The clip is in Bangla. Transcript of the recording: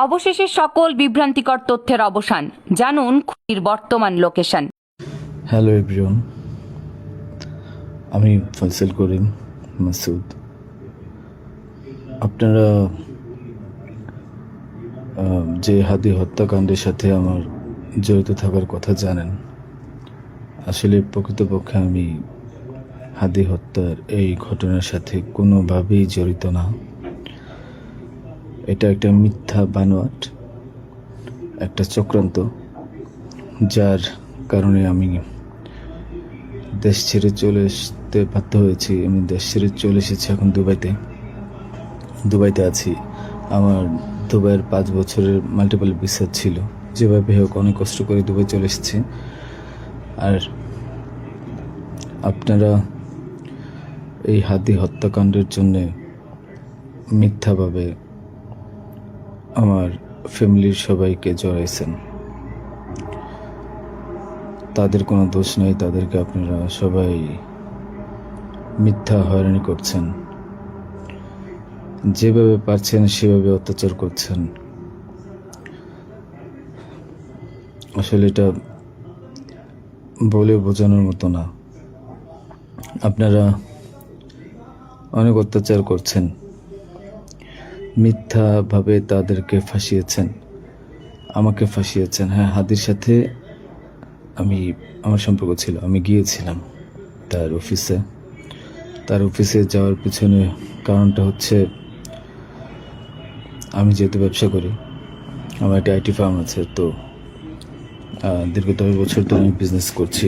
অবশেষে সকল বিভ্রান্তিকর তথ্যের অবসান। জানুন খুনির বর্তমান লোকেশন। হ্যালো এভরিওয়ান, আমি ফয়সাল করিম মাসুদ। আপনারা যে হাদি হত্যাকাণ্ডের সাথে আমার জড়িত থাকার কথা জানেন। আসলে প্রকৃতপক্ষে আমি হাদি হত্যার এই ঘটনার সাথে কোনোভাবেই জড়িত না। এটা একটা মিথ্যা বানোয়াট, একটা চক্রান্ত, যার কারণে আমি দেশ ছেড়ে চলে আসতে বাধ্য হয়েছি। আমি দেশ ছেড়ে চলে এসেছি এখন দুবাইতে আছি। আমার দুবাইয়ের 5 বছরের মাল্টিপল ভিসা ছিল। যেভাবে হোক অনেক কষ্ট করে দুবাই চলে এসেছি। আর আপনারা এই হাদি হত্যাকাণ্ডের জন্যে মিথ্যাভাবে আমার ফ্যামিলির সবাইকে জড়াইছেন। তাদের কোনো দোষ নেই, তাদেরকে আপনারা সবাই মিথ্যা হয়রানি করছেন। যেভাবে পারছেন সেভাবে অত্যাচার করছেন। আসলে এটা বলে বোঝানোর মতো না। আপনারা অনেক অত্যাচার করছেন, মিথ্যাভাবে তাদেরকে ফাঁসিয়েছেন, আমাকে ফাঁসিয়েছেন। হ্যাঁ, হাদির সাথে আমার সম্পর্ক ছিল। আমি গিয়েছিলাম তার অফিসে যাওয়ার পিছনে কারণটা হচ্ছে, আমি যেহেতু ব্যবসা করি, আমার একটা আইটি ফার্ম আছে, তো দীর্ঘ 10 বছর ধরে আমি বিজনেস করছি।